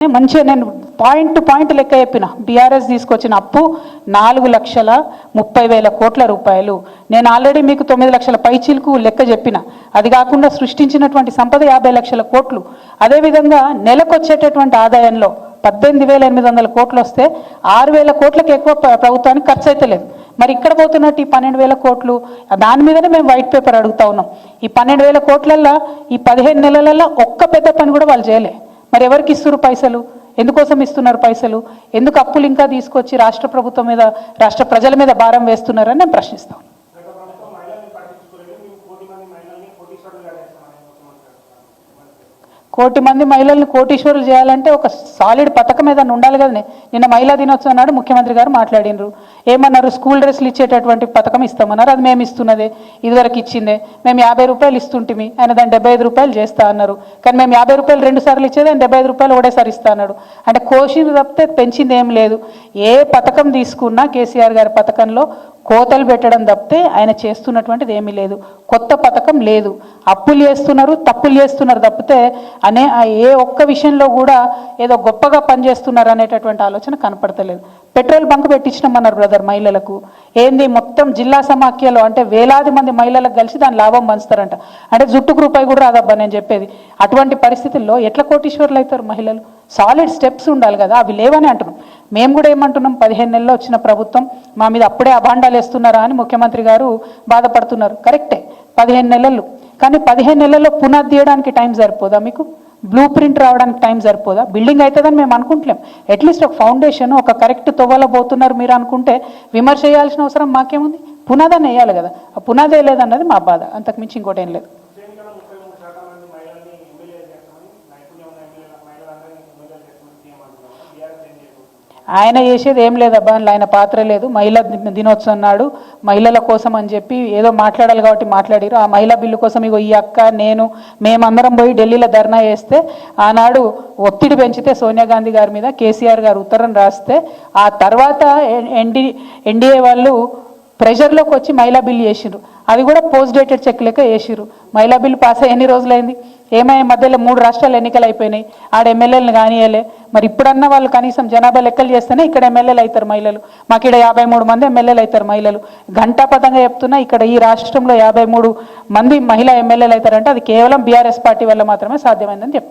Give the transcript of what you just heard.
మంచిగా నేను point to point లెక్క చెప్పిన. బీఆర్ఎస్ తీసుకొచ్చిన అప్పు 4,30,000 కోట్ల రూపాయలు. నేను ఆల్రెడీ మీకు 9 లక్షల పైచీలకు లెక్క చెప్పిన. అది కాకుండా సృష్టించినటువంటి సంపద 50 లక్షల కోట్లు. అదేవిధంగా నెలకు వచ్చేటటువంటి ఆదాయంలో 18,800 కోట్లు వస్తే 6,000 కోట్లకు ఎక్కువ ప్రభుత్వానికి ఖర్చు అయితే లేదు. మరి ఇక్కడ పోతున్నట్టు ఈ 12,000 కోట్లు, దాని మీదనే మేము వైట్ పేపర్ అడుగుతా ఉన్నాం. ఈ 12,000 కోట్లల్లో ఈ 15 నెలలలో ఒక్క పెద్ద పని కూడా వాళ్ళు చేయలే. మరి ఎవరికి ఇస్తున్నారు పైసలు? ఎందుకోసం ఇస్తున్నారు పైసలు? ఎందుకు అప్పులు ఇంకా తీసుకొచ్చి రాష్ట్ర ప్రభుత్వం మీద, రాష్ట్ర ప్రజల మీద భారం వేస్తున్నారని నేను ప్రశ్నిస్తాను. కోటి మంది మహిళల్ని కోటీశ్వరులు చేయాలంటే ఒక సాలిడ్ పథకం ఏదైనా ఉండాలి కదనే. నిన్న మహిళా దినోత్సవం నాడు ముఖ్యమంత్రి గారు మాట్లాడినరు. ఏమన్నారు? స్కూల్ డ్రెస్లు ఇచ్చేటటువంటి పథకం ఇస్తామన్నారు. అది మేము ఇస్తున్నదే, ఇదివరకు ఇచ్చిందే. మేము 50 రూపాయలు ఇస్తుంటిమి, ఆయన దాన్ని 75 రూపాయలు చేస్తా అన్నారు. కానీ మేము 50 రూపాయలు 2 సార్లు ఇచ్చేది, ఆయన 75 రూపాయలు ఒకటేసారి ఇస్తా అన్నాడు. అంటే కోషిని తప్పితే పెంచింది ఏం లేదు. ఏ పథకం తీసుకున్నా కేసీఆర్ గారి పథకంలో కోతలు పెట్టడం తప్పితే ఆయన చేస్తున్నటువంటిది ఏమీ లేదు. కొత్త పథకం లేదు. అప్పులు చేస్తున్నారు, తప్పులు చేస్తున్నారు తప్పితే ఏ ఒక్క విషయంలో కూడా ఏదో గొప్పగా పనిచేస్తున్నారు అనేటటువంటి ఆలోచన కనపడతలేదు. పెట్రోల్ బంక్ పెట్టించినామన్నారు బ్రదర్ మహిళలకు. ఏంది మొత్తం జిల్లా సమాఖ్యలో అంటే వేలాది మంది మహిళలకు కలిసి దాని లాభం పంచుతారంట. అంటే జుట్టుకు రూపాయి కూడా రాదబ్బా నేను చెప్పేది. అటువంటి పరిస్థితుల్లో ఎట్లా కోటీశ్వర్లు అవుతారు మహిళలు? సాలిడ్ స్టెప్స్ ఉండాలి కదా, అవి లేవని అంటున్నాం. మేము కూడా ఏమంటున్నాం, 15 నెలల్లో వచ్చిన ప్రభుత్వం మా మీద అప్పుడే అభాండాలు వేస్తున్నారా అని ముఖ్యమంత్రి గారు బాధపడుతున్నారు. కరెక్టే, 15 నెలలు. కానీ 15 నెలల్లో పునాది తీయడానికి టైం సరిపోదా మీకు? బ్లూ ప్రింట్ రావడానికి టైం సరిపోదా? బిల్డింగ్ అవుతుందని మేము అనుకుంటలేం. అట్లీస్ట్ ఒక ఫౌండేషన్, ఒక కరెక్ట్ తొవ్వలో పోతున్నారు మీరు అనుకుంటే విమర్శ చేయాల్సిన అవసరం మాకేముంది? పునాదాన్ని వేయాలి కదా. ఆ పునాదే లేదన్నది మా బాధ, అంతకుమించి ఇంకోటి ఏం లేదు. ఆయన చేసేది ఏం లేదబ్బా, ఆయన పాత్ర లేదు. మహిళా దినోత్సవం నాడు మహిళల కోసం అని చెప్పి ఏదో మాట్లాడాలి కాబట్టి మాట్లాడారు. ఆ మహిళా బిల్లు కోసం ఇగో ఈ అక్క నేను మేమందరం పోయి ఢిల్లీలో ధర్నా చేస్తే ఆనాడు ఒత్తిడి పెంచితే సోనియా గాంధీ గారి మీద కేసీఆర్ గారు ఉత్తరం రాస్తే ఆ తర్వాత ఎన్డీఏ వాళ్ళు ప్రెషర్లోకి వచ్చి మహిళా బిల్లు చేసిర్రు. అది కూడా పోస్ట్ డేటెడ్ చెక్ లెక్క వేసిర్రు. మహిళా బిల్లు పాస్ అయ్యి ఎన్ని రోజులైంది? ఏమైనా మధ్యలో 3 రాష్ట్రాలు ఎన్నికలు అయిపోయినాయి. ఆడ ఎమ్మెల్యేలను కానియలే. మరి ఇప్పుడన్నా వాళ్ళు కనీసం జనాభా లెక్కలు చేస్తేనే ఇక్కడ ఎమ్మెల్యేలు అవుతారు మహిళలు. మాకు ఇక్కడ 53 మంది ఎమ్మెల్యేలు అవుతారు మహిళలు. ఘంటాపథంగా చెప్తున్నా, ఇక్కడ ఈ రాష్ట్రంలో 53 మంది మహిళా ఎమ్మెల్యేలు అవుతారంటే అది కేవలం బీఆర్ఎస్ పార్టీ వల్ల మాత్రమే సాధ్యమైందని చెప్తున్నారు.